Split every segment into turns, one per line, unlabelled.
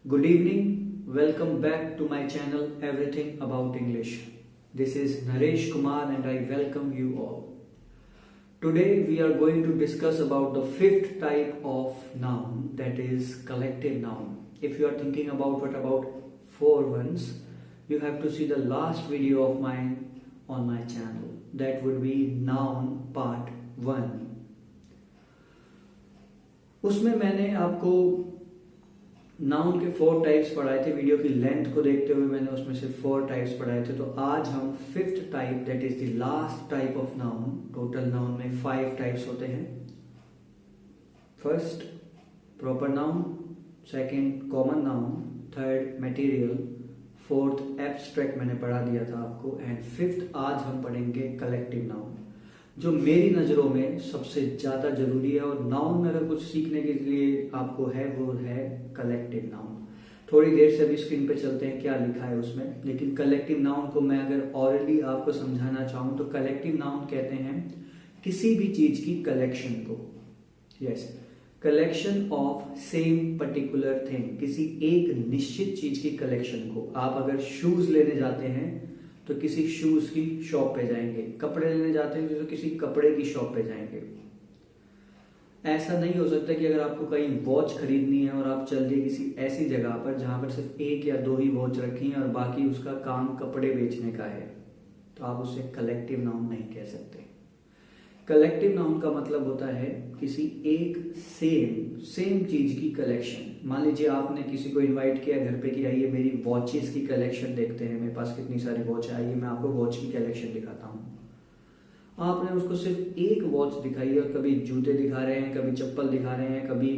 Good evening, welcome back to my channel Everything About English. This is Naresh Kumar and I welcome you all. Today we are going to discuss about the fifth type of noun, that is collective noun. If you are thinking about what about four ones, you have to see the last video of mine on my channel. That would be noun part 1. उसमें मैंने आपको noun के 4 types पढ़ाए थे. Video की length को देखते हुए मैंने उसमें से 4 टाइप्स पढ़ाए थे. तो आज हम fifth type, that is the last type of noun. Total noun में 5 टाइप्स होते हैं. First proper noun, second common noun, third material, fourth abstract मैंने पढ़ा दिया था आपको, एंड फिफ्थ आज हम पढ़ेंगे कलेक्टिव नाउन, जो मेरी नज़रों में सबसे ज़्यादा जरूरी है. और नाउन में अगर कुछ सीखने के लिए आपको है वो है कलेक्टिव नाउन. थोड़ी देर से अभी स्क्रीन पे चलते हैं क्या लिखा है उसमें. लेकिन कलेक्टिव नाउन को मैं अगर ऑरली आपको समझाना चाहूँ तो कलेक्टिव नाउन कहते हैं किसी भी चीज की कलेक्शन को. Yes, collection of same particular thing, किसी एक निश्चित चीज की कलेक्शन को. आप अगर शूज लेने जाते हैं तो किसी शूज की शॉप पे जाएंगे, कपड़े लेने जाते हैं तो किसी कपड़े की शॉप पे जाएंगे. ऐसा नहीं हो सकता कि अगर आपको कहीं वॉच खरीदनी है और आप चल दिए किसी ऐसी जगह पर जहां पर सिर्फ 1 या 2 ही वॉच रखी है और बाकी उसका काम कपड़े बेचने का है, तो आप उससे कलेक्टिव नाउन नहीं कह सकते. कलेक्टिव नाउन का मतलब होता है किसी एक सेम चीज की कलेक्शन. मान लीजिए आपने किसी को इनवाइट किया घर पे कि आइए मेरी वॉचेस की कलेक्शन देखते हैं, मेरे पास कितनी सारी वॉच है, आइए मैं आपको वॉच की कलेक्शन दिखाता हूँ. आपने उसको सिर्फ एक वॉच दिखाई और कभी जूते दिखा रहे हैं, कभी चप्पल दिखा रहे हैं, कभी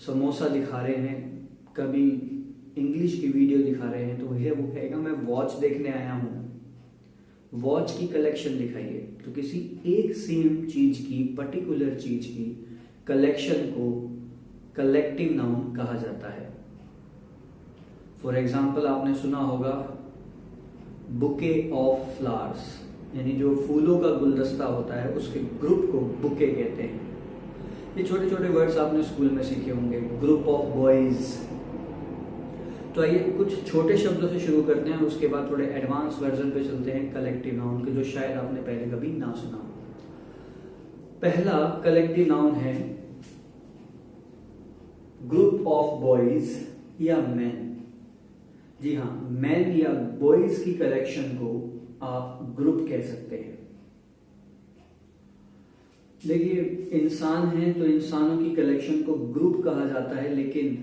समोसा दिखा रहे हैं, कभी इंग्लिश की वीडियो दिखा रहे हैं, तो वो कहेगा मैं वॉच देखने आया हूँ. वॉच की कलेक्शन दिखाइए. तो किसी एक सेम चीज की, पर्टिकुलर चीज की कलेक्शन को कलेक्टिव नाउन कहा जाता है. फॉर एग्जाम्पल आपने सुना होगा बुके ऑफ फ्लावर्स, यानी जो फूलों का गुलदस्ता होता है उसके ग्रुप को बुके कहते हैं. ये छोटे छोटे वर्ड्स आपने स्कूल में सीखे होंगे. Group of boys. तो आइए कुछ छोटे शब्दों से शुरू करते हैं, उसके बाद थोड़े एडवांस वर्जन पे चलते हैं कलेक्टिव नाउन के, जो शायद आपने पहले कभी ना सुना. पहला कलेक्टिव नाउन है ग्रुप ऑफ बॉयज या मैन. जी हाँ, मैन या बॉयज की कलेक्शन को आप ग्रुप कह सकते हैं. देखिए, इंसान है तो इंसानों की कलेक्शन को ग्रुप कहा जाता है, लेकिन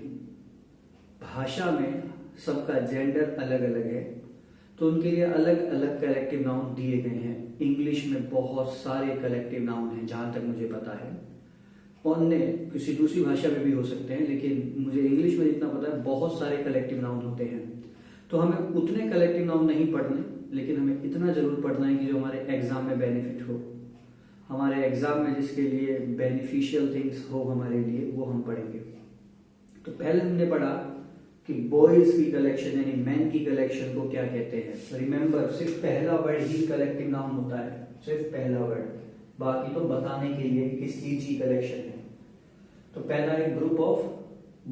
भाषा में सबका जेंडर अलग अलग है, तो उनके लिए अलग अलग कलेक्टिव नाउन दिए गए हैं. इंग्लिश में बहुत सारे कलेक्टिव नाउन हैं जहां तक मुझे पता है. अन्य किसी दूसरी भाषा में भी हो सकते हैं, लेकिन मुझे इंग्लिश में जितना पता है बहुत सारे कलेक्टिव नाउन होते हैं. तो हमें उतने कलेक्टिव नाउन नहीं पढ़ने, लेकिन हमें इतना जरूर पढ़ना है कि जो हमारे एग्जाम में बेनिफिट हो, हमारे एग्जाम में जिसके लिए बेनिफिशियल थिंग्स हो हमारे लिए, वो हम पढ़ेंगे. तो पहले हमने पढ़ा कि बॉयज की कलेक्शन यानी मैन की कलेक्शन को क्या कहते हैं. रिमेंबर, सिर्फ पहला वर्ड ही कलेक्टिव नाउन होता है, सिर्फ पहला वर्ड, बाकी तो बताने के लिए किस चीज की कलेक्शन है. तो पहला है ग्रुप ऑफ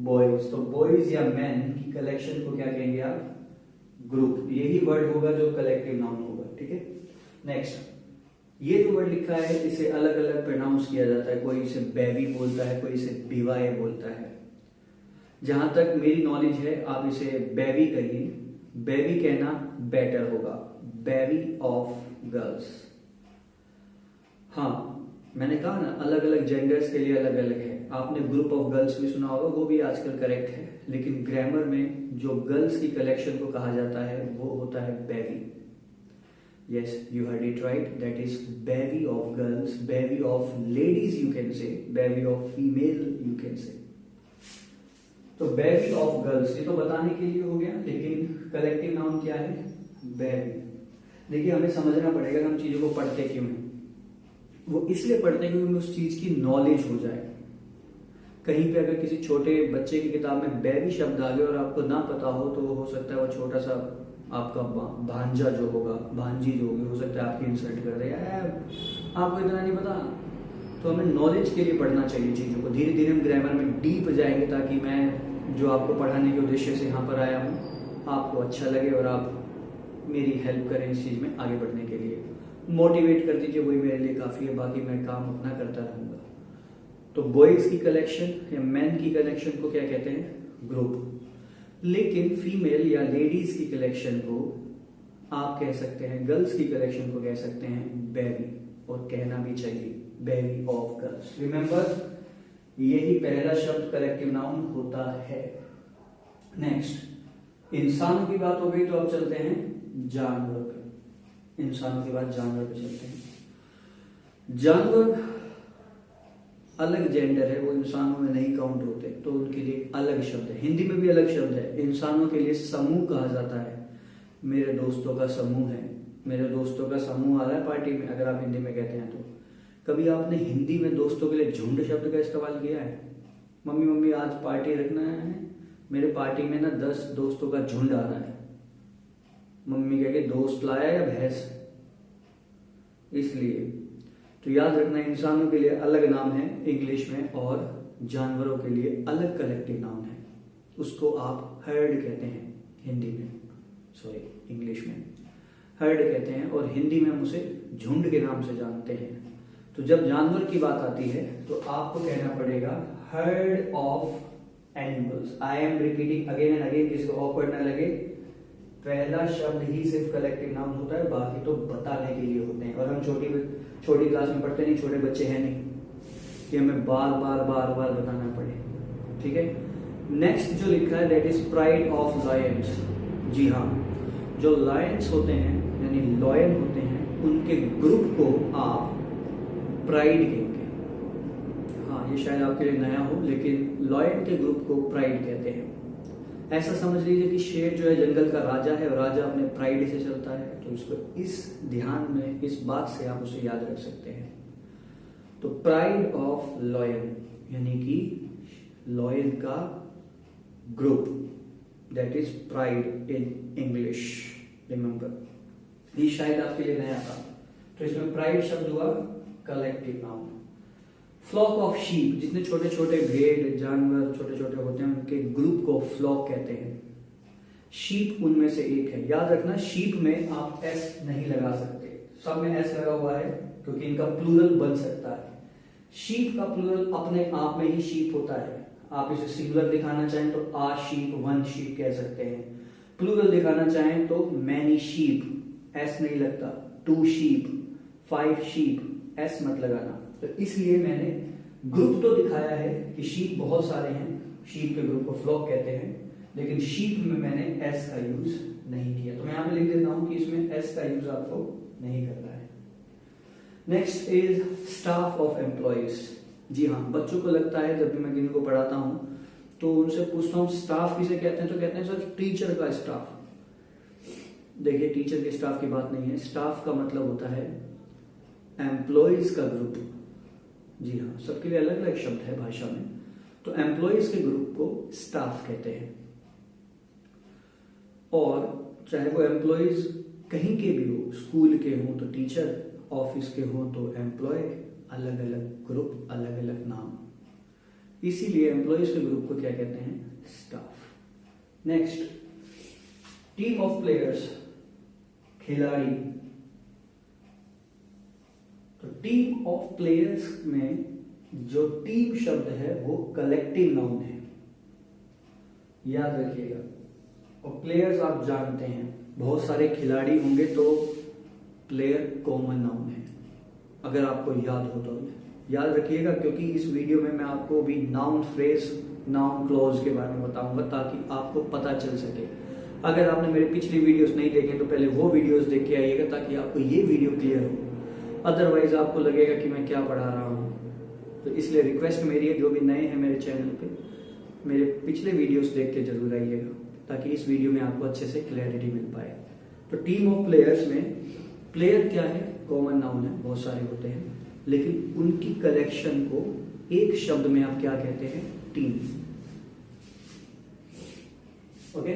बॉयज. तो बॉयज या मैन की कलेक्शन को क्या कहेंगे आप? ग्रुप. यही वर्ड होगा जो कलेक्टिव नाउन होगा. ठीक है. नेक्स्ट, ये जो वर्ड लिखा है इसे अलग अलग प्रोनाउंस किया जाता है. कोई इसे बेबी बोलता है, कोई इसे बीवाई बोलता है. जहां तक मेरी नॉलेज है आप इसे बेबी कहिए. बेबी कहना बेटर होगा. Baby of girls. हाँ, मैंने कहा ना अलग अलग जेंडर्स के लिए अलग अलग है. आपने ग्रुप ऑफ गर्ल्स भी सुना होगा, वो भी आजकल करेक्ट है, लेकिन ग्रामर में जो गर्ल्स की कलेक्शन को कहा जाता है वो होता है baby. Yes, you heard it right. That is bevy of girls, bevy of ladies you can say, bevy of female you can say. तो bevy of girls ये तो बताने के लिए हो गया, लेकिन कलेक्टिव नाउन क्या है? bevy. देखिए, हमें समझना पड़ेगा हम चीजों को पढ़ते क्यों हैं. वो इसलिए पढ़ते हैं क्योंकि हमें उस चीज की नॉलेज हो जाए. कहीं पे अगर किसी छोटे बच्चे की किताब में बेबी शब्द आ गए और आपको ना पता हो, तो हो सकता है वो छोटा सा आपका भांजा जो होगा, भांजी जो होगी, हो सकता है आपकी इंसल्ट कर दे, आपको इतना नहीं पता. तो हमें नॉलेज के लिए पढ़ना चाहिए चीजों को. धीरे धीरे हम ग्रामर में डीप जाएंगे ताकि मैं जो आपको पढ़ाने के उद्देश्य से यहाँ पर आया हूँ, आपको अच्छा लगे और आप मेरी हेल्प करें इस चीज़ में आगे बढ़ने के लिए। मोटिवेट कर दीजिए, वही मेरे लिए काफ़ी है, बाकी मैं काम अपना करता रहूँगा। तो बॉयज़ की कलेक्शन या मैन की कलेक्शन को क्या कहते हैं? ग्रुप। लेकिन फीमेल या लेडीज की कलेक्शन को आप कह सकते हैं, गर्ल्स की कलेक्शन को कह सकते हैं बेबी, और कहना भी चाहिए बेबी ऑफ गर्ल्स। रिमेंबर, यही पहला शब्द कलेक्टिव नाउन होता है। नेक्स्ट, इंसानों की बात हो गई तो अब चलते हैं जानवर पे। इंसानों के बाद जानवर पे चलते हैं। जानवर अलग जेंडर है, वो इंसानों में नहीं काउंट होते, तो उनके लिए अलग शब्द है। हिंदी में भी अलग शब्द है। इंसानों के लिए समूह कहा जाता है। मेरे दोस्तों का समूह है, मेरे दोस्तों का समूह आ रहा है पार्टी में, अगर आप हिंदी में कहते हैं तो। कभी आपने हिंदी में दोस्तों के लिए झुंड शब्द का इस्तेमाल किया है? मम्मी मम्मी आज पार्टी रखना है, मेरे पार्टी में ना 10 दोस्तों का झुंड आ रहा है। मम्मी कह के दोस्त लाया या भैंस? इसलिए तो याद रखना, इंसानों के लिए अलग नाम है इंग्लिश में और जानवरों के लिए अलग कलेक्टिव नाउन है। उसको आप हर्ड कहते हैं हिंदी में, सॉरी इंग्लिश में हर्ड कहते हैं, और हिंदी में हम उसे झुंड के नाम से जानते हैं। तो जब जानवर की बात आती है तो आपको कहना पड़ेगा heard of animals. I am repeating again and again, किसी को ऑकवर्ड ना लगे। पहला शब्द ही सिर्फ कलेक्टिव नाउन होता है, बाकी तो बताने के लिए होते हैं। और हम छोटी क्लास में पढ़ते नहीं, छोटे बच्चे हैं नहीं कि हमें बार बार बताना पड़े। ठीक है, नेक्स्ट जो लिखा है that is pride of lions. जी हाँ, जो लायंस होते हैं यानी लॉयन होते हैं, उनके ग्रुप को आप प्राइड कहेंगे। हाँ, ये शायद आपके लिए नया हो, लेकिन लॉयन के ग्रुप को प्राइड कहते हैं। ऐसा समझ लीजिए कि शेर जो है जंगल का राजा है और राजा अपने प्राइड से चलता है, तो इसको इस ध्यान में, इस बात से आप उसे याद रख सकते हैं। तो प्राइड ऑफ लॉयन यानी कि लॉयन का group, that is pride in English. Remember, ये शायद आपके लिए नया था, तो इसमें प्राइड शब्द हुआ collective noun. Flock of sheep, जितने छोटे छोटे भेड़ जानवर छोटे छोटे होते हैं उनके ग्रुप को फ्लॉक कहते हैं। शीप उनमें से एक है। याद रखना, शीप में आप एस नहीं लगा सकते, सब में एस लगा हुआ है क्योंकि इनका प्लूरल बन सकता है। शीप का प्लूरल अपने आप में ही शीप होता है। आप इसे सिंगुलर दिखाना चाहें तो आ शीप, वन शीप कह सकते हैं। प्लूरल दिखाना चाहें तो मैनी शीप, एस नहीं लगता। 2 शीप, 5 शीप, एस मत लगाना। तो इसलिए मैंने ग्रुप तो दिखाया है कि शीप बहुत सारे हैं, शीप के ग्रुप को फ्लॉक कहते हैं, लेकिन शीप में मैंने एस का यूज नहीं किया। तो मैं यहां पे लिख देता हूं कि इसमें एस का यूज आपको नहीं करना है। Next is staff of employees. जी हाँ, बच्चों को लगता है जब भी मैं किन्हीं को पढ़ाता हूं तो उनसे पूछता हूं स्टाफ किसे कहते हैं, तो कहते हैं सर टीचर का स्टाफ। देखिए, टीचर के स्टाफ की बात नहीं है। स्टाफ का मतलब होता है एम्प्लॉइज का ग्रुप। जी हाँ, सबके लिए अलग अलग शब्द है भाषा में। तो एम्प्लॉइज के ग्रुप को स्टाफ कहते हैं। और चाहे वो एम्प्लॉइज कहीं के भी हो, स्कूल के हो तो टीचर, ऑफिस के हो तो एम्प्लॉय, अलग अलग ग्रुप, अलग अलग नाम। इसीलिए एम्प्लॉइज के ग्रुप को क्या कहते हैं? Staff. Next, team of players, खिलाड़ी। तो टीम ऑफ प्लेयर्स में जो टीम शब्द है वो कलेक्टिव नाउन है, याद रखिएगा। और प्लेयर्स आप जानते हैं, बहुत सारे खिलाड़ी होंगे तो प्लेयर कॉमन नाउन है, अगर आपको याद हो तो याद रखिएगा, क्योंकि इस वीडियो में मैं आपको भी नाउन फ्रेज, नाउन क्लॉज के बारे में बताऊंगा ताकि आपको पता चल सके। अगर आपने मेरे पिछली वीडियोस नहीं देखे तो पहले वो वीडियोस देख के आइएगा ताकि आपको ये वीडियो क्लियर हो, अदरवाइज आपको लगेगा कि मैं क्या पढ़ा रहा हूँ। तो इसलिए रिक्वेस्ट मेरी है, जो भी नए हैं मेरे चैनल पे, मेरे पिछले वीडियोस देख के जरूर आइएगा ताकि इस वीडियो में आपको अच्छे से क्लैरिटी मिल पाए। तो टीम ऑफ प्लेयर्स में प्लेयर क्या है? कॉमन नाउन है, बहुत सारे होते हैं, लेकिन उनकी कलेक्शन को एक शब्द में आप क्या कहते हैं? टीम। ओके,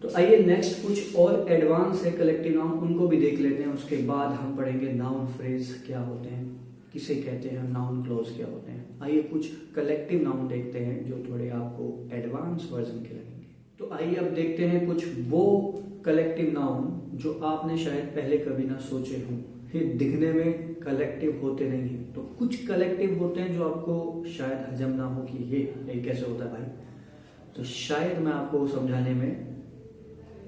तो आइए नेक्स्ट कुछ और एडवांस है कलेक्टिव नाउन, उनको भी देख लेते हैं। उसके बाद हम पढ़ेंगे नाउन फ्रेज क्या होते हैं। किसे कहते हैं, नाउन क्लॉज क्या होते हैं। आइए कुछ कलेक्टिव नाउन देखते हैं जो थोड़े आपको एडवांस वर्जन के लगेंगे। तो आइए अब देखते हैं कुछ वो कलेक्टिव नाउन जो आपने शायद पहले कभी ना सोचे हों। ये दिखने में कलेक्टिव होते नहीं हैं, तो कुछ कलेक्टिव होते हैं जो आपको शायद हजम ना हो कि ये कैसे होता है भाई। तो शायद मैं आपको समझाने में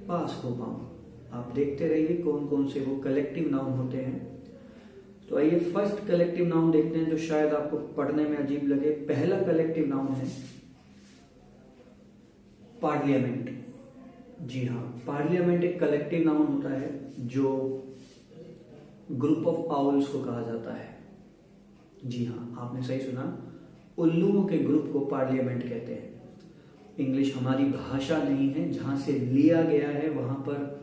पास हो पाऊँ। आप देखते रहिए कौन कौन से वो कलेक्टिव नाउन होते हैं। तो आइए फर्स्ट कलेक्टिव नाउन देखते हैं जो शायद आपको पढ़ने में अजीब लगे। पहला कलेक्टिव नाउन है पार्लियामेंट। जी हाँ, पार्लियामेंट एक कलेक्टिव नाउन होता है जो ग्रुप ऑफ आउल्स को कहा जाता है। जी हाँ, आपने सही सुना, उल्लुओं के ग्रुप को पार्लियामेंट कहते हैं। इंग्लिश हमारी भाषा नहीं है, जहां से लिया गया है वहां पर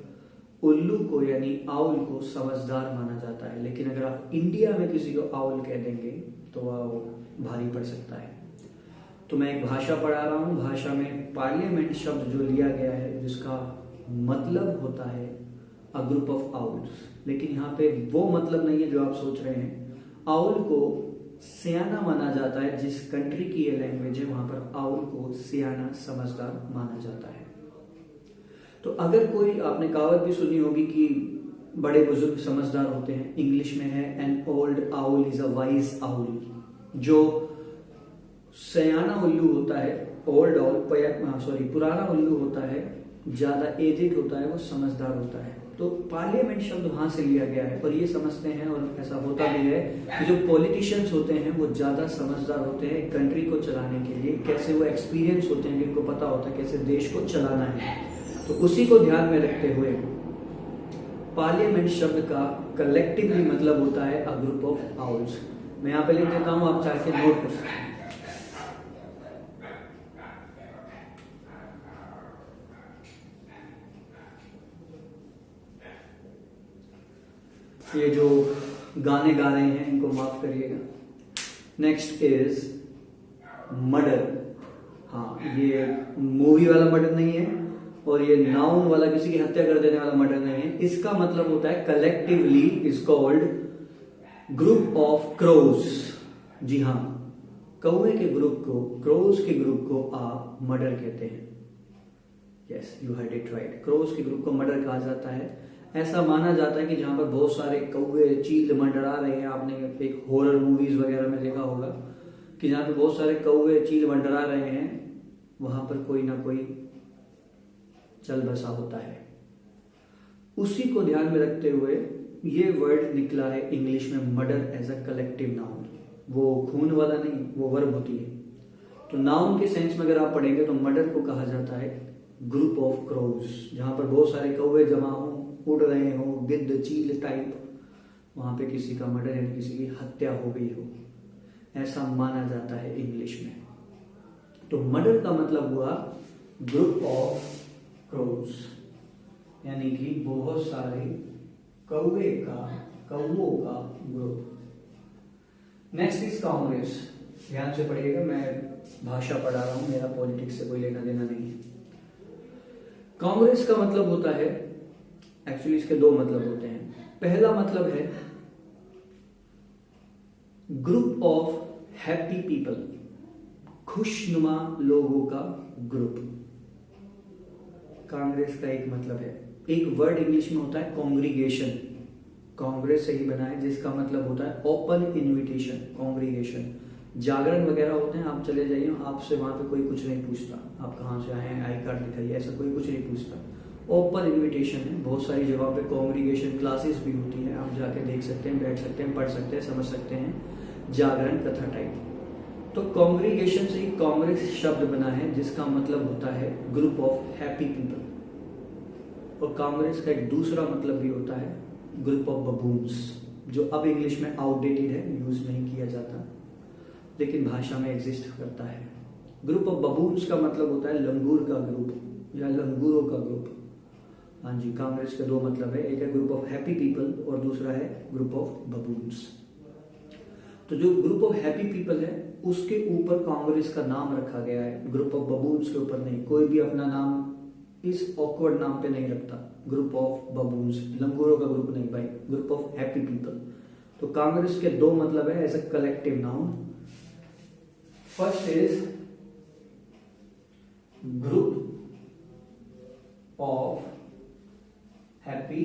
उल्लू को यानी आउल को समझदार माना जाता है, लेकिन अगर आप इंडिया में किसी को आउल कह देंगे तो वह भारी पड़ सकता है। तो मैं एक भाषा पढ़ा रहा हूँ, भाषा में पार्लियामेंट शब्द जो लिया गया है जिसका मतलब होता है अ ग्रुप ऑफ आउल्स, लेकिन यहाँ पे वो मतलब नहीं है जो आप सोच रहे हैं। आउल को सियाना माना जाता है, जिस कंट्री की ये लैंग्वेज है वहां पर आउल को सियाना समझदार माना जाता है। तो अगर कोई, आपने कहावत भी सुनी होगी कि बड़े बुजुर्ग समझदार होते हैं, इंग्लिश में है an old owl is a wise owl. जो सयाना उल्लू होता है, ओल्ड आउल पुराना उल्लू होता है, ज्यादा एजेड होता है, वो समझदार होता है। तो पार्लियामेंट शब्द वहां से लिया गया है और ये समझते हैं, और ऐसा होता भी है कि जो पॉलिटिशियंस होते हैं वो ज्यादा समझदार होते हैं कंट्री को चलाने के लिए। कैसे वो एक्सपीरियंस होते हैं, जिनको पता होता है कैसे देश को चलाना है। तो उसी को ध्यान में रखते हुए पार्लियामेंट शब्द का कलेक्टिवली मतलब होता है अ ग्रुप ऑफ आउल्स। मैं यहाँ पे लिख देता हूँ, आप चाह के नोट कर सकते हैं। ये जो गाने गा रहे हैं इनको माफ करिएगा। Next is murder. हाँ, ये मूवी वाला मर्डर नहीं है और ये नाउन वाला किसी की हत्या कर देने वाला मर्डर नहीं है। इसका मतलब होता है collectively is called group of crows. जी हाँ, कौवे के ग्रुप को, क्रोज के ग्रुप को आप मर्डर कहते हैं। Yes, you had it right, crows के ग्रुप को मर्डर कहा जाता है। ऐसा माना जाता है कि जहां पर बहुत सारे कौवे चील मंडरा रहे हैं, आपने एक हॉरर मूवीज वगैरह में देखा होगा कि जहां पे बहुत सारे कौवे चील मंडरा रहे हैं, वहां पर कोई ना कोई चल बसा होता है। उसी को ध्यान में रखते हुए ये वर्ड निकला है इंग्लिश में murder as a collective noun. वो खून वाला नहीं, वो वर्ब होती है। तो नाउन के सेंस में अगर आप पढ़ेंगे तो मर्डर को कहा जाता है ग्रुप ऑफ क्रोज, जहां पर बहुत सारे कौवे जमा हो, उड़ रहे हो, गिद्ध चील टाइप, वहां पे किसी का मर्डर यानी किसी की हत्या हो गई हो, ऐसा माना जाता है इंग्लिश में। तो मर्डर का मतलब हुआ ग्रुप ऑफ क्रोज, यानी कि बहुत सारे कौवों का ग्रुप। Next is Congress. ध्यान से पढ़िएगा, मैं भाषा पढ़ा रहा हूं, मेरा पॉलिटिक्स से कोई लेना देना नहीं है। कांग्रेस का मतलब होता है, एक्चुअली इसके दो मतलब होते हैं। पहला मतलब है ग्रुप ऑफ हैप्पी पीपल, खुशनुमा लोगों का ग्रुप। कांग्रेस का एक मतलब है। एक वर्ड इंग्लिश में होता है कॉन्ग्रीगेशन, कांग्रेस से ही बना है, जिसका मतलब होता है ओपन इनविटेशन। कॉन्ग्रीगेशन, जागरण वगैरह होते हैं, आप चले जाइए, आपसे वहां पे कोई कुछ नहीं पूछता, आप कहाँ से आए हैं, आई कार्ड दिखाइए, ऐसा कोई कुछ नहीं पूछता। ओपन इनविटेशन है। बहुत सारी जगह पे कॉन्ग्रीगेशन क्लासेस भी होती है, आप जाके देख सकते हैं, बैठ सकते हैं, पढ़ सकते हैं, समझ सकते हैं, जागरण कथा टाइप। तो कॉन्ग्रीगेशन से ही कांग्रेस शब्द बना है, जिसका मतलब होता है ग्रुप ऑफ हैप्पी पीपल। और कांग्रेस का एक दूसरा मतलब भी होता है ग्रुप ऑफ बबून्स, जो अब इंग्लिश में आउटडेटेड है, यूज नहीं किया जाता, लेकिन भाषा में एग्जिस्ट करता है। ग्रुप ऑफ बबून्स का मतलब होता है लंगूर का ग्रुप या लंगूरों का ग्रुप। हाँ जी, कांग्रेस के दो मतलब है, एक है ग्रुप ऑफ हैप्पी पीपल और दूसरा है ग्रुप ऑफ बबून्स। तो जो ग्रुप ऑफ हैप्पी पीपल है उसके ऊपर कांग्रेस का नाम रखा गया है, ग्रुप ऑफ बबून्स के ऊपर नहीं। कोई भी अपना नाम इस ऑकवर्ड नाम पे नहीं रखता, ग्रुप ऑफ बबून्स, लंगूरों का ग्रुप नहीं भाई, ग्रुप ऑफ हैप्पी पीपल। तो कांग्रेस के दो मतलब है as a collective noun. First is group of happy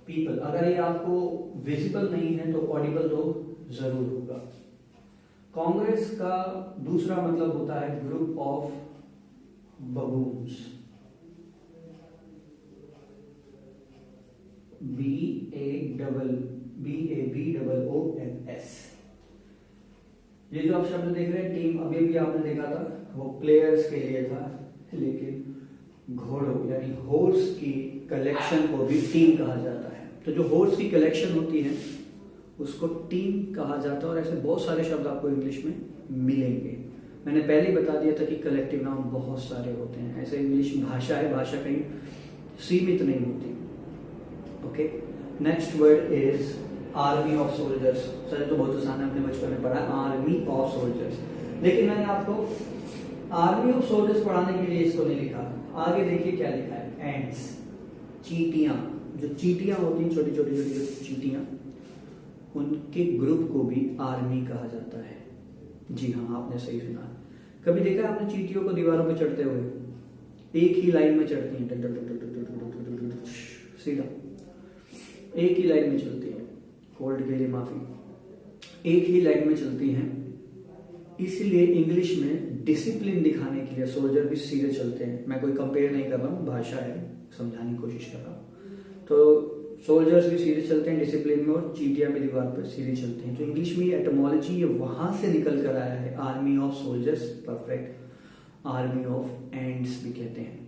people. अगर ये आपको विजिबल नहीं है तो ऑडिबल तो जरूर होगा। कांग्रेस का दूसरा मतलब होता है ग्रुप ऑफ बबून्स, BABOONS। ये जो आप शब्द देख रहे हैं टीम, अभी भी आपने देखा था वो प्लेयर्स के लिए था, लेकिन घोड़ों यानी हॉर्स की कलेक्शन को भी टीम कहा जाता है। तो जो हॉर्स की कलेक्शन होती है उसको टीम कहा जाता है। और ऐसे बहुत सारे शब्द आपको इंग्लिश में मिलेंगे। मैंने पहले ही बता दिया था कि कलेक्टिव नाउन बहुत सारे होते हैं। ऐसे इंग्लिश भाषा है, भाषा कहीं सीमित नहीं होती। Okay, next word is army of soldiers. Sir तो बहुत आसान है, अपने बचपन में पढ़ा आर्मी ऑफ सोल्जर्स, लेकिन मैंने आपको आर्मी ऑफ सोल्जर्स पढ़ाने के लिए इसको नहीं लिखा। आगे देखिए क्या लिखा है, एंड्स, चींटियां। जो चींटियां होती हैं, छोटी छोटी छोटी चींटियां, उनके ग्रुप को भी आर्मी कहा जाता है। जी हाँ, आपने सही सुना। कभी देखा है आपने चींटियों को दीवारों पे चढ़ते हुए? एक ही लाइन में चढ़ती हैं, सीधा एक ही लाइन में चलती हैं। कोल्ड के लिए माफी, एक ही लाइन में चलती हैं। इसीलिए इंग्लिश में डिसिप्लिन दिखाने के लिए सोल्जर भी सीधे चलते हैं। मैं कोई कंपेयर नहीं कर रहा हूँ, भाषा है, समझाने की कोशिश कर रहा हूँ। तो सोल्जर्स भी सीधे चलते हैं डिसिप्लिन में, और चींटियां भी दीवार पर सीधे चलते हैं। तो इंग्लिश में ये एटमोलॉजी ये वहां से निकल कर आया है। Army of soldiers, perfect. Army of ends भी कहते हैं।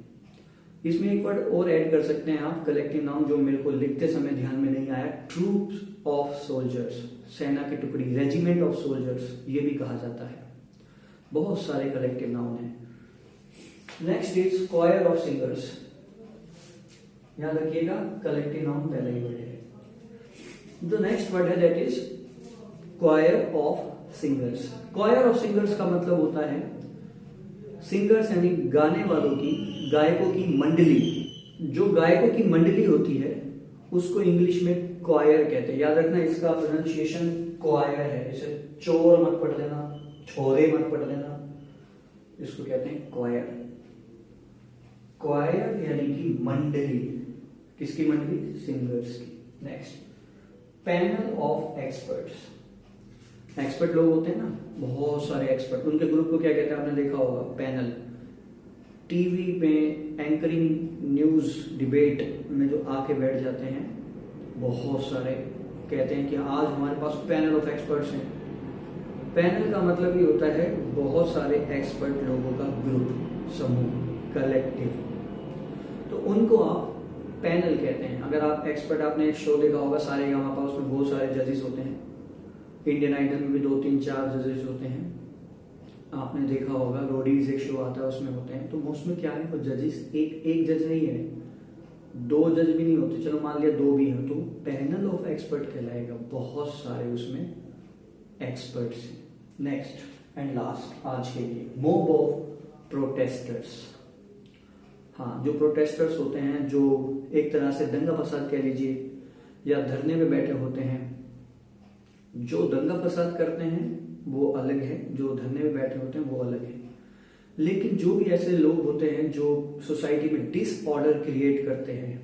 इसमें एक वर्ड और ऐड कर सकते हैं आप, कलेक्टिव नाउन, जो मेरे को लिखते समय ध्यान में नहीं आया, ट्रूप्स ऑफ सोल्जर्स, सेना की टुकड़ी, रेजिमेंट ऑफ सोल्जर्स, ये भी कहा जाता है। बहुत सारे कलेक्टिव नाउन हैं। Next is choir of singers. याद रखिएगा, कलेक्टिव नाउन पहला ही वर्ड है। द नेक्स्ट वर्ड है that is choir of singers. Choir of singers का मतलब होता है सिंगर्स यानी गाने वालों की, गायकों की मंडली। जो गायकों की मंडली होती है उसको इंग्लिश में क्वायर कहते हैं। याद रखना, इसका प्रोनाउंसिएशन क्वायर है। इसे चोर मत पढ़ लेना, छोरे मत पढ़ लेना, इसको कहते हैं क्वायर। क्वायर यानी कि मंडली। किसकी मंडली? सिंगर्स की। Next, panel of experts. Expert लोग होते हैं ना, बहुत सारे एक्सपर्ट, उनके ग्रुप को क्या कहते हैं आपने देखा होगा, पैनल। टीवी में एंकरिंग न्यूज डिबेट में जो आके बैठ जाते हैं बहुत सारे, कहते हैं कि आज हमारे पास पैनल ऑफ एक्सपर्ट्स हैं। पैनल का मतलब ही होता है बहुत सारे एक्सपर्ट लोगों का ग्रुप, समूह, कलेक्टिव। तो उनको आप पैनल कहते हैं। अगर आप एक्सपर्ट, आपने एक शो देखा होगा सारेगामापा, उसमें बहुत सारे जजेस होते हैं। इंडियन आइडल में भी 2 3 4 जजेस होते हैं। आपने देखा होगा रोडीज एक शो आता है, उसमें होते हैं। तो उसमें क्या है, वो जजेस एक जज नहीं है, 2 जज भी नहीं होते, चलो मान लिया 2 भी हैं, तो पैनल ऑफ एक्सपर्ट कहलाएगा। बहुत सारे उसमें एक्सपर्ट्स हैं। नेक्स्ट एंड लास्ट आज के लिए, मोब ऑफ प्रोटेस्टर्स। हाँ, जो प्रोटेस्टर्स होते हैं, जो एक तरह से दंगा फसाद कह लीजिए या धरने में बैठे होते हैं। जो दंगा फसाद करते हैं वो अलग है, जो धरने में बैठे होते हैं वो अलग है। लेकिन जो भी ऐसे लोग होते हैं जो सोसाइटी में डिसऑर्डर क्रिएट करते हैं,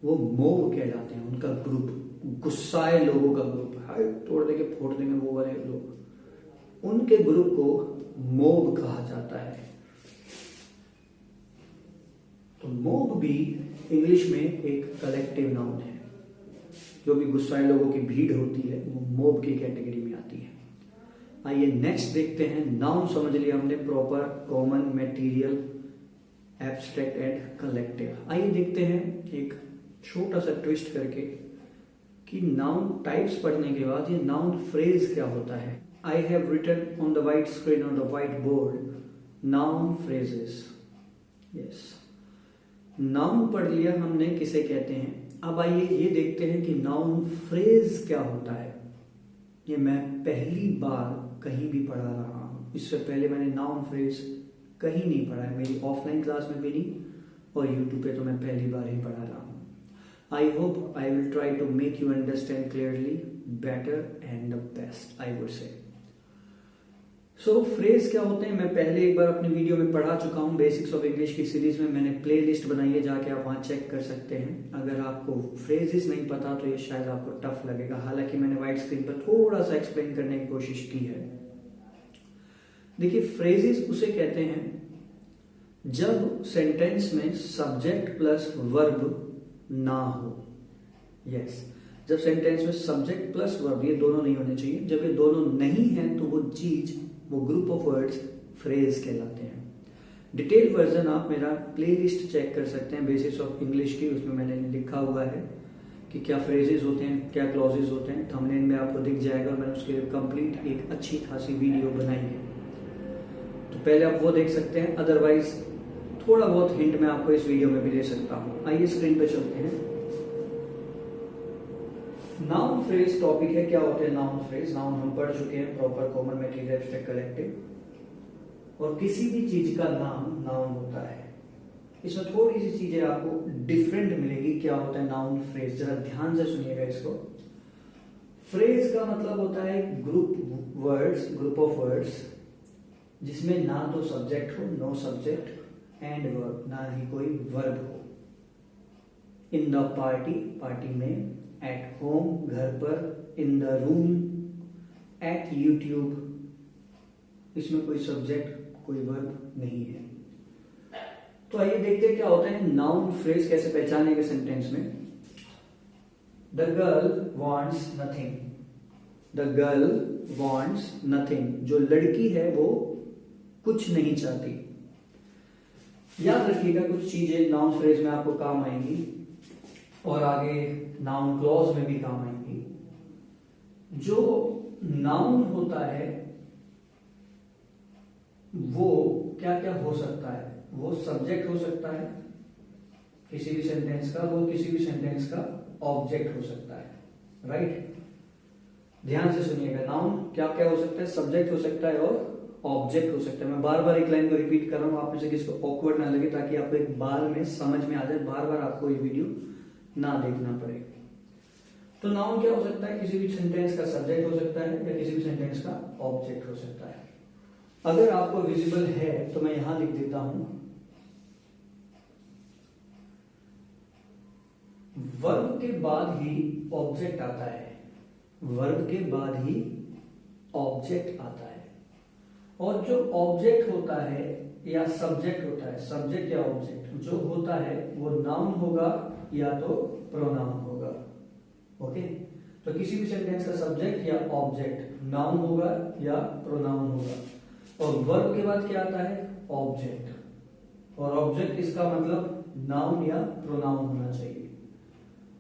वो मोब कहलाते हैं। उनका ग्रुप, गुस्साए लोगों का ग्रुप, हाय तोड़ देंगे फोड़ देंगे वो वाले लोग, उनके ग्रुप को मोब कहा जाता है। तो मोब भी इंग्लिश में एक कलेक्टिव नाउन है। जो भी गुस्साए लोगों की भीड़ होती है वो मोब की कैटेगरी में आती है। आइए नेक्स्ट देखते हैं। नाउन समझ लिया हमने, proper, common, material, abstract and collective. आइए देखते हैं एक छोटा सा ट्विस्ट करके कि नाउन टाइप्स पढ़ने के बाद ये नाउन फ्रेज क्या होता है। I have written on the white screen on the white board noun phrases. Yes, noun पढ़ लिया हमने किसे कहते हैं। अब आइए ये देखते हैं कि नाउन फ्रेज क्या होता है। ये मैं पहली बार कहीं भी पढ़ा रहा हूं, इससे पहले मैंने नाउन फ्रेज कहीं नहीं पढ़ा है, मेरी ऑफलाइन क्लास में भी नहीं, और यूट्यूब पे तो मैं पहली बार ही पढ़ा रहा हूं। I hope I will try to make you understand clearly, better and the best, I would say. So phrase क्या होते हैं मैं पहले एक बार अपनी वीडियो में पढ़ा चुका हूँ। बेसिक्स ऑफ इंग्लिश की सीरीज में मैंने प्ले लिस्ट बनाई है, जाके आप वहाँ चेक कर सकते हैं। अगर आपको फ्रेजेस नहीं पता तो ये शायद आपको टफ लगेगा, हालांकि मैंने व्हाइट स्क्रीन पर थोड़ा सा एक्सप्लेन करने की कोशिश की है। देखिए, फ्रेजेस उसे कहते हैं जब सेंटेंस में सब्जेक्ट प्लस वर्ब ना हो। यस, जब सेंटेंस में सब्जेक्ट प्लस वर्ब ये दोनों नहीं होने चाहिए। जब ये दोनों नहीं है तो वो चीज, वो ग्रुप ऑफ वर्ड्स फ्रेज कहलाते हैं। डिटेल वर्जन आप मेरा प्लेलिस्ट चेक कर सकते हैं बेसिक्स ऑफ इंग्लिश की, उसमें मैंने लिखा हुआ है कि क्या फ्रेजेस होते हैं, क्या क्लॉजेस होते हैं। थंबनेल में आपको दिख जाएगा, मैंने उसके लिए कंप्लीट एक अच्छी खासी वीडियो बनाई है, तो पहले आप वो देख सकते हैं। अदरवाइज थोड़ा बहुत हिंट मैं आपको इस वीडियो में भी दे सकता हूं। आइए स्क्रीन पे चलते हैं। नाउन फ्रेज टॉपिक है। क्या होते हैं नाउन फ्रेज? नाउन हम पढ़ चुके हैं, proper, common, material, abstract, collective. और किसी भी चीज का नाम नाउन होता है। इसमें थोड़ी सी चीजें आपको डिफरेंट मिलेगी। क्या होता है नाउन फ्रेज, जरा ध्यान से सुनिएगा इसको। फ्रेज का मतलब होता है group words, group of words जिसमें ना तो सब्जेक्ट हो, नो सब्जेक्ट एंड वर्ब, ना ही कोई वर्ब हो। इन द पार्टी, पार्टी में। एट होम, घर पर। In the room. At YouTube, इसमें कोई सब्जेक्ट, कोई वर्ब नहीं है। तो आइए देखते हैं क्या होता है नाउन फ्रेज, कैसे पहचानेंगे सेंटेंस में। The girl wants nothing. The girl wants nothing, जो लड़की है वो कुछ नहीं चाहती। याद रखिएगा कुछ चीजें नाउन फ्रेज में आपको काम आएंगी और आगे नाउन क्लॉज में भी काम आएंगी। जो नाउन होता है वो क्या क्या हो सकता है? वो सब्जेक्ट हो सकता है किसी भी सेंटेंस का, वो किसी भी सेंटेंस का ऑब्जेक्ट हो सकता है। राइट, ध्यान से सुनिएगा। नाउन क्या क्या हो सकता है? सब्जेक्ट हो सकता है और ऑब्जेक्ट हो सकता है। मैं बार बार एक लाइन को रिपीट कर रहा हूं, आप में से किसी को ऑकवर्ड ना लगे, ताकि आपको एक बार में समझ में आ जाए, बार बार आपको ये वीडियो ना देखना पड़े। तो नाउन क्या हो सकता है? किसी भी सेंटेंस का सब्जेक्ट हो सकता है या किसी भी सेंटेंस का ऑब्जेक्ट हो सकता है। अगर आपको विजिबल है तो मैं यहां लिख देता हूं, वर्ब के बाद ही ऑब्जेक्ट आता है। वर्ब के बाद ही ऑब्जेक्ट आता है। और जो ऑब्जेक्ट होता है या सब्जेक्ट होता है, सब्जेक्ट या ऑब्जेक्ट जो होता है वो नाउन होगा या तो प्रोनाउन होगा। ओके, तो किसी भी सेंटेंस का सब्जेक्ट या ऑब्जेक्ट नाउन होगा या प्रोनाउन होगा। और वर्ब के बाद क्या आता है? ऑब्जेक्ट। और ऑब्जेक्ट इसका मतलब नाउन या प्रोनाउन होना चाहिए।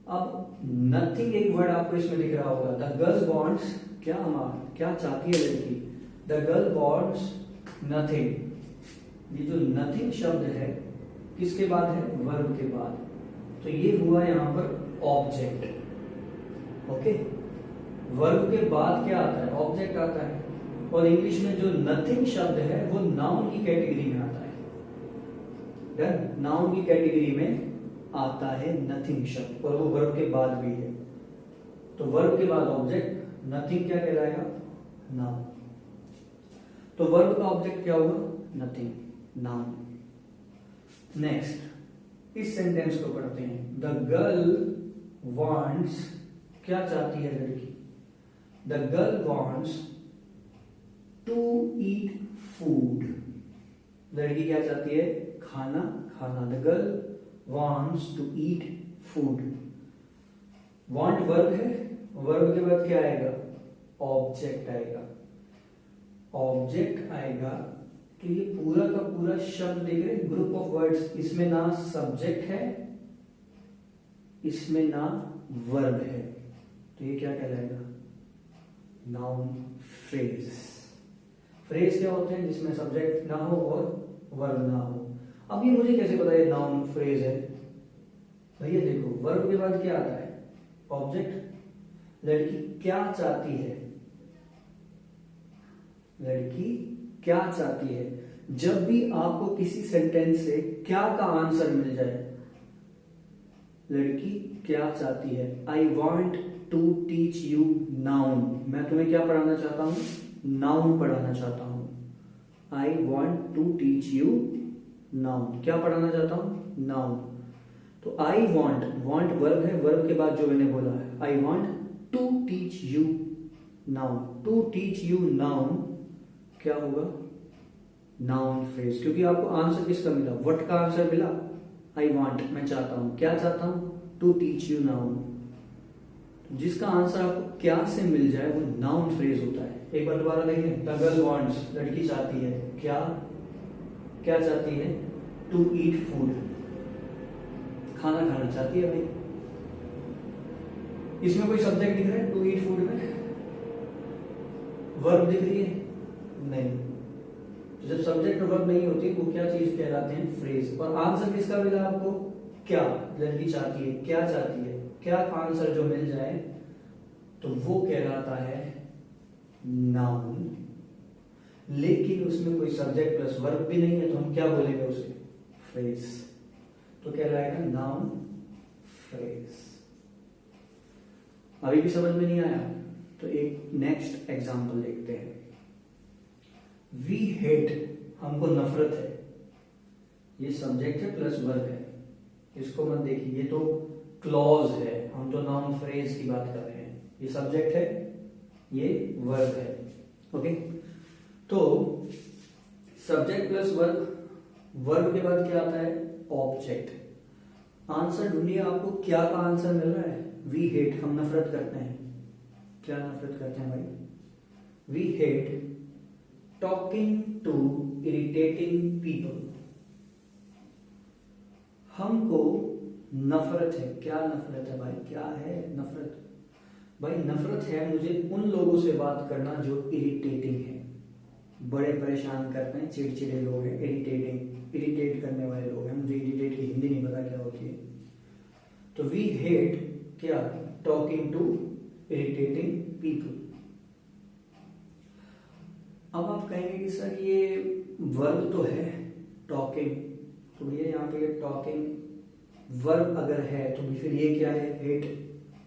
अब नथिंग एक वर्ड आपको इसमें दिख रहा होगा। द गर्ल वांट्स, क्या चाहती है लड़की? The girl wants nothing. ये जो नथिंग शब्द है किसके बाद है? वर्ब के बाद। तो ये हुआ यहां पर ऑब्जेक्ट। ओके, वर्ब के बाद क्या आता है? ऑब्जेक्ट आता है। और इंग्लिश में जो नथिंग शब्द है वो नाउन की कैटेगरी में आता है। डन, नाउन की कैटेगरी में आता है नथिंग शब्द, और वो वर्ब के बाद भी है। तो वर्ब के बाद ऑब्जेक्ट, नथिंग क्या कहलाएगा? नाउन। तो वर्ब का ऑब्जेक्ट क्या हुआ? Nothing, noun. नेक्स्ट, इस सेंटेंस को पढ़ते हैं। द गर्ल वांट्स, क्या चाहती है लड़की? The girl wants to eat food. लड़की क्या चाहती है? खाना खाना। द गर्ल wants to eat food. want verb है, वर्ब के बाद क्या आएगा? ऑब्जेक्ट आएगा। ऑब्जेक्ट आएगा तो ये पूरा का पूरा शब्द देख रहे, ग्रुप ऑफ वर्ड्स, इसमें ना सब्जेक्ट है, इसमें ना वर्ब है, तो ये क्या कहलाएगा? Noun phrase. फ्रेज क्या होते हैं? जिसमें सब्जेक्ट ना हो और वर्ब ना हो। अब ये मुझे कैसे पता ये नाउन फ्रेज है? भैया देखो, वर्ब के बाद क्या आता है? ऑब्जेक्ट। लड़की क्या चाहती है? लड़की क्या चाहती है? जब भी आपको किसी सेंटेंस से क्या का आंसर मिल जाए, लड़की क्या चाहती है? I want to teach you noun. मैं तुम्हें क्या पढ़ाना चाहता हूँ? नाउन पढ़ाना चाहता हूँ। I want to teach you noun. क्या पढ़ाना चाहता हूँ? नाउन। तो आई वॉन्ट, वॉन्ट वर्ब है, वर्ब के बाद जो मैंने बोला है I want to teach you noun. To teach you noun क्या होगा? Noun phrase. क्योंकि आपको आंसर किसका मिला? व्हाट का आंसर मिला। आई वॉन्ट, मैं चाहता हूं। क्या चाहता हूं? To teach you noun. जिसका आंसर आपको क्या से मिल जाए वो नाउन फ्रेज होता है। एक बार दोबारा देखें। द गर्ल वांट्स, लड़की चाहती है क्या? क्या चाहती है? टू ईट फूड, खाना खाना चाहती है भाई। इसमें कोई सब्जेक्ट दिख रहा है? टू ईट फूड में वर्ब दिख रही है? नहीं। तो जब सब्जेक्ट और वर्ब नहीं होती वो क्या चीज कहलाते हैं? फ्रेज। और आंसर किसका मिला आपको? क्या लड़की चाहती है, क्या चाहती है, क्या आंसर जो मिल जाए तो वो कहलाता है नाउन। लेकिन उसमें कोई सब्जेक्ट प्लस वर्ब भी नहीं है तो हम क्या बोलेंगे उसे? फ्रेज। तो कहलाएगा नाउन फ्रेज। अभी भी समझ में नहीं आया तो एक नेक्स्ट एग्जांपल देखते हैं। वी हेट, हमको नफरत है। ये सब्जेक्ट है प्लस वर्ब है, इसको मत देखिए, ये तो क्लॉज है, हम तो नाउन फ्रेज की बात कर रहे हैं। ये सब्जेक्ट है, ये वर्ब है। ओके, तो सब्जेक्ट प्लस वर्ब, वर्ब के बाद क्या आता है? ऑब्जेक्ट। आंसर ढूंढिए, आपको क्या का आंसर मिल रहा है? वी हेट, हम नफरत करते हैं। क्या नफरत करते हैं भाई? We hate talking to irritating people. हमको नफरत है। क्या नफरत है भाई? क्या है नफरत? भाई नफरत है मुझे उन लोगों से बात करना जो इरिटेटिंग है, बड़े परेशान करते हैं, चिड़चिड़े लोग हैं। इरिटेटिंग, इरिटेट करने वाले लोग हैं। मुझे इरिटेट की हिंदी नहीं पता क्या होती है। तो वी हेट क्या? Talking to irritating people. अब आप कहेंगे कि सर ये वर्ब तो है टॉकिंग, तो भैया यहाँ पे ये टॉकिंग वर्ब अगर है तो फिर ये क्या है? हेट।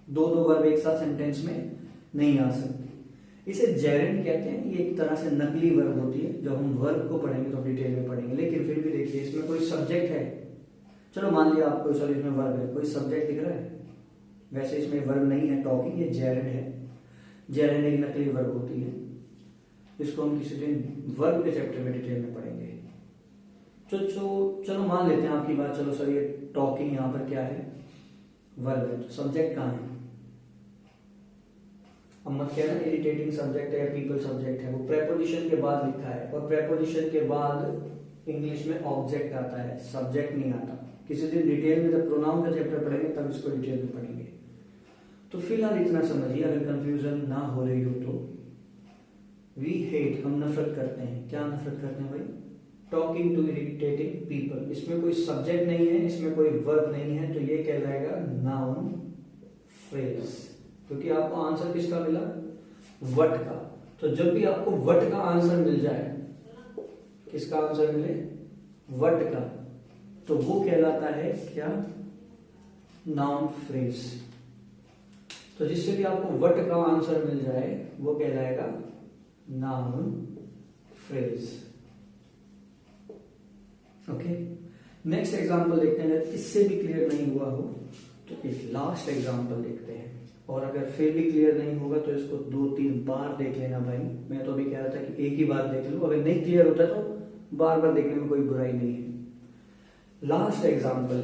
दो वर्ब एक साथ सेंटेंस में नहीं आ सकती। इसे जेरेंड कहते हैं। ये एक तरह से नकली वर्ब होती है। जब हम वर्ब को पढ़ेंगे तो डिटेल में पढ़ेंगे, लेकिन फिर भी देखिए इसमें कोई सब्जेक्ट है। चलो मान लिया आपको, चलो इसमें वर्ब है, कोई सब्जेक्ट दिख रहा है? वैसे इसमें वर्ब नहीं है टॉकिंग, ये जेरेंड है। जेरेंड एक नकली वर्ब होती है। इसको हम किसी दिन वर्ब के चैप्टर में डिटेल में पढ़ेंगे। चलो मान लेते हैं आपकी बात। चलो सर ये टॉकिंग यहाँ पर क्या है? वर्ब है। तो सब्जेक्ट कहाँ है? अब मत कहना इरिटेटिंग सब्जेक्ट है या पीपल सब्जेक्ट है, वो प्रेपोजिशन के बाद लिखा है। और प्रेपोजिशन के बाद इंग्लिश में ऑब्जेक्ट आता है, सब्जेक्ट नहीं आता। किसी दिन डिटेल में जब प्रोनाउन का चैप्टर पढ़ेंगे तब इसको डिटेल में पढ़ेंगे। तो फिलहाल इतना समझिए, अगर कंफ्यूजन ना हो रही हो तो। वी हेट, हम नफरत करते हैं। क्या नफरत करते हैं भाई? Talking to irritating people. इसमें कोई सब्जेक्ट नहीं है, इसमें कोई वर्ब नहीं है, तो ये कहलाएगा नाउन फ्रेज। क्योंकि आपको आंसर किसका मिला? व्हाट का। तो जब भी आपको व्हाट का आंसर मिल जाए, किसका आंसर मिले? व्हाट का, तो वो कहलाता है क्या? Noun phrase. तो जिससे भी आपको व्हाट का आंसर मिल जाए वो कहलाएगा noun phrase. Okay, next example देखते हैं। अगर इससे भी क्लियर नहीं हुआ हो तो एक लास्ट एग्जांपल देखते हैं। और अगर फिर भी क्लियर नहीं होगा तो इसको 2-3 बार देख लेना भाई। मैं तो अभी कह रहा था कि एक ही बार देख लो, अगर नहीं क्लियर होता तो बार बार देखने में कोई बुराई नहीं है। Last example,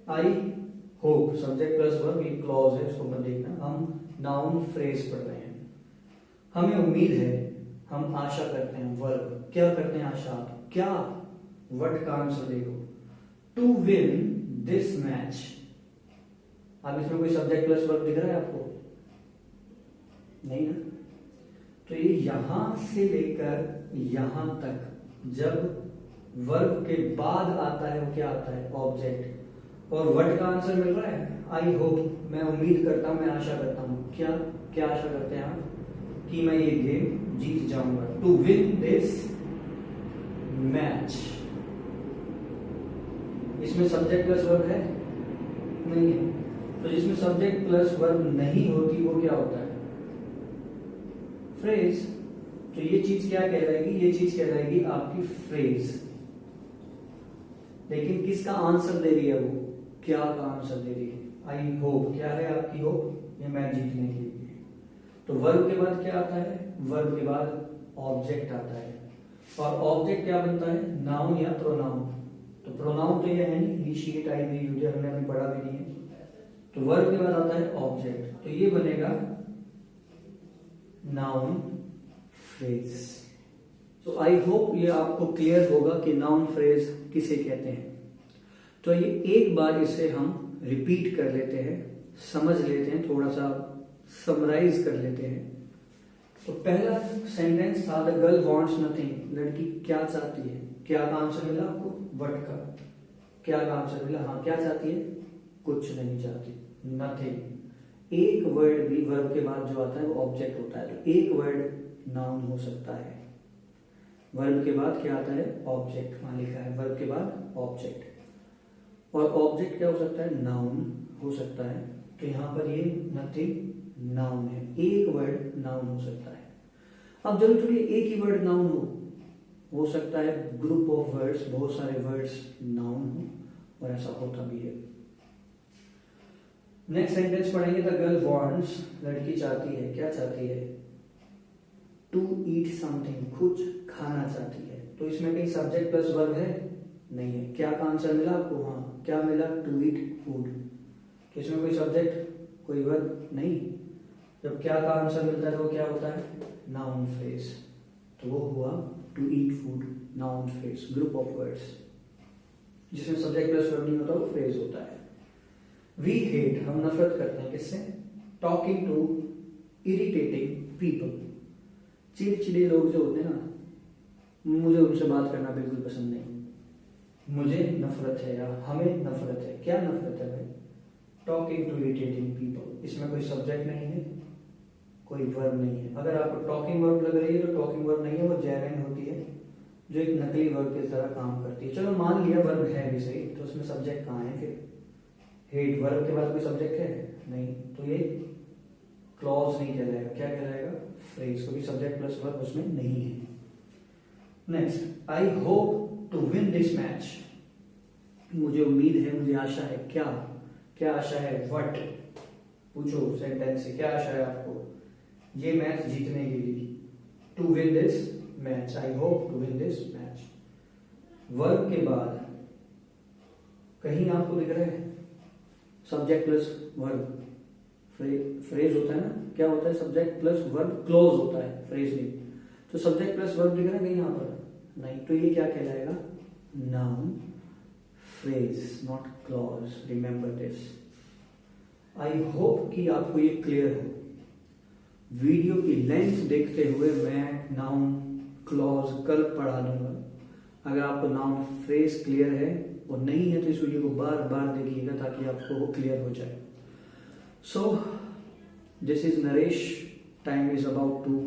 I hope, subject plus verb, ये क्लॉज है, उसको मत देखना। हम नाउन फ्रेज पढ़ रहे हैं। हमें उम्मीद है, हम आशा करते हैं। वर्ब, क्या करते हैं? आशा। क्या? व्हाट का आंसर देखो, टू विन दिस मैच। अब इसमें कोई सब्जेक्ट प्लस वर्ब दिख रहा है आपको? नहीं ना। तो ये यहां से लेकर यहां तक जब वर्ब के बाद आता है वो क्या आता है? ऑब्जेक्ट। और व्हाट का आंसर मिल रहा है आई होप, मैं उम्मीद करता हूं, मैं आशा करता हूं। क्या क्या आशा करते हैं आप? कि मैं ये गेम जीत जाऊंगा। टू विन दिस मैच, इसमें सब्जेक्ट प्लस वर्ब है? नहीं है। तो जिसमें सब्जेक्ट प्लस वर्ब नहीं होती वो क्या होता है? फ्रेज। तो ये चीज क्या कहलाएगी? ये चीज कहलाएगी आपकी फ्रेज। लेकिन किसका आंसर दे रही है वो? क्या का आंसर दे रही है? I hope. क्या है आपकी होप? ये मैच जीतने के लिए। तो वर्ब के बाद क्या आता है? वर्ब के बाद ऑब्जेक्ट आता है। और ऑब्जेक्ट क्या बनता है? नाउन या प्रोनाउन। तो प्रोनाउन तो ये है नहीं, he she it I we you, हमने अभी पढ़ा भी नहीं है। तो वर्ब के बाद आता है ऑब्जेक्ट, तो ये बनेगा नाउन फ्रेज। तो आई होप ये आपको क्लियर होगा कि नाउन फ्रेज किसे कहते हैं। तो ये एक बार इसे हम रिपीट कर लेते हैं, समझ लेते हैं, थोड़ा सा समराइज कर लेते हैं। तो पहला सेंटेंस था द गर्ल वांट्स नथिंग, लड़की क्या चाहती है। क्या का आंसर मिला आपको? वट का। क्या का आंसर मिला? हाँ, क्या चाहती है? कुछ नहीं चाहती, नथिंग। एक वर्ड भी वर्ब के बाद जो आता है वो ऑब्जेक्ट होता है। तो एक वर्ड नाउन हो सकता है, वर्ब के बाद क्या आता है? ऑब्जेक्ट। वहां लिखा है वर्ब के बाद ऑब्जेक्ट। और ऑब्जेक्ट क्या हो सकता है? नाउन हो सकता है। तो यहां पर ये नथिंग नाउन है, एक वर्ड नाउन हो सकता है। अब जरूरी थोड़ी एक ही वर्ड नाउन हो सकता है ग्रुप ऑफ वर्ड्स, बहुत सारे वर्ड्स नाउन हो, और ऐसा होता भी है। नेक्स्ट सेंटेंस पढ़ेंगे द गर्ल वांट्स, लड़की चाहती है। क्या चाहती है? टू ईट समथिंग, कुछ खाना चाहती है। तो इसमें कहीं सब्जेक्ट प्लस वर्ब है? नहीं है। क्या का आंसर मिला आपको? हाँ, क्या मिला? To eat food. तो इसमें कोई सब्जेक्ट कोई वर्ब नहीं। जब क्या का आंसर मिलता है तो वो क्या होता है? Noun phrase. तो वो हुआ to eat food, noun phrase, group of words जिसमें सब्जेक्ट प्लस वर्ब नहीं होता वो फ्रेज होता है। वी हेट, हम नफरत करते हैं किससे? Talking to irritating people. चिड़चिड़े लोग जो होते हैं ना, मुझे उनसे बात करना बिल्कुल पसंद नहीं। मुझे नफरत है या हमें नफरत है। क्या नफरत है भाई? Talking to irritating people. इसमें कोई सब्जेक्ट नहीं है, कोई वर्ब नहीं है। अगर आपको टॉकिंग वर्ब लग रही है तो टॉकिंग वर्ब नहीं है, वो जेरेंड होती है जो एक नकली वर्ब की तरह काम करती है। चलो मान लिया वर्ब है भी सही, तो उसमें सब्जेक्ट कहाँ है फिर? हेट, वर्ब के बाद कोई सब्जेक्ट है नहीं, तो ये क्लॉज नहीं कहलाएगा। क्या कहलाएगा? फ्रेज। कोई सब्जेक्ट प्लस वर्ब उसमें नहीं है। Next, I hope to win this match. मुझे उम्मीद है, मुझे आशा है। क्या क्या आशा है? व्हाट। पूछो सेंटेंस से, क्या आशा है आपको? ये मैच जीतने के लिए। To win this match, I hope to win this match. Verb के बाद कहीं आपको दिख रहा है सब्जेक्ट प्लस वर्ब? फ्रेज होता है ना, क्या होता है? सब्जेक्ट प्लस वर्ब क्लोज होता है, फ्रेज नहीं। तो सब्जेक्ट प्लस वर्ब दिख रहा है कहीं यहाँ पर? नहीं। तो ये क्या कहलाएगा? Noun phrase, not clause. Remember this. I hope कि आपको ये क्लियर हो। वीडियो की लेंथ देखते हुए मैं नाउन क्लॉज कल पढ़ा दूंगा। अगर आपको नाउन फ्रेज क्लियर है और नहीं है तो इस वीडियो को बार बार देखिएगा ताकि आपको वो क्लियर हो जाए। So this is Naresh, time is about to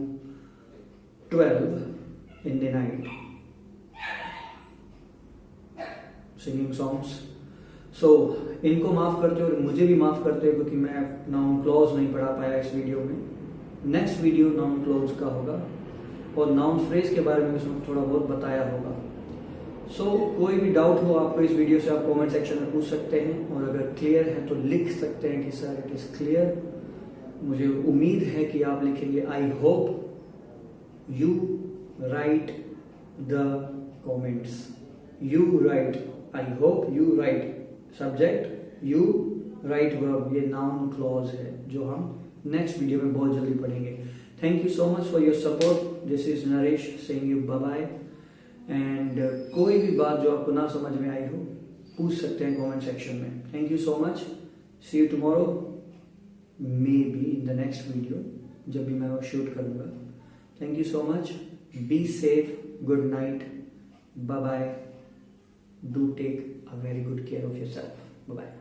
12 in the night, singing songs. So इनको माफ करते हो और मुझे भी माफ करते हो क्योंकि मैं नाउन क्लॉज नहीं पढ़ा पाया इस वीडियो में। नेक्स्ट वीडियो नाउन क्लॉज का होगा और नाउन फ्रेज के बारे में उसमें थोड़ा बहुत बताया होगा। सो कोई भी डाउट हो आपको इस वीडियो से आप कमेंट सेक्शन में पूछ सकते हैं, और अगर क्लियर है तो लिख सकते हैं कि सर इट इज क्लियर। मुझे उम्मीद है कि आप लिखेंगे I hope you write the comments. You write, I hope you write subject, you write verb. ये noun clause है जो हम नेक्स्ट वीडियो में बहुत जल्दी पढ़ेंगे। Thank you so much for your support. This is Naresh saying you bye bye. And कोई भी बात जो आपको ना समझ में आई हो पूछ सकते हैं कमेंट सेक्शन में। Thank you so much. See you tomorrow, maybe in the next video जब भी मैं वो शूट करूंगा। Thank you so much. Be safe. Good night. Bye bye. Do take a very good care of yourself. Bye bye.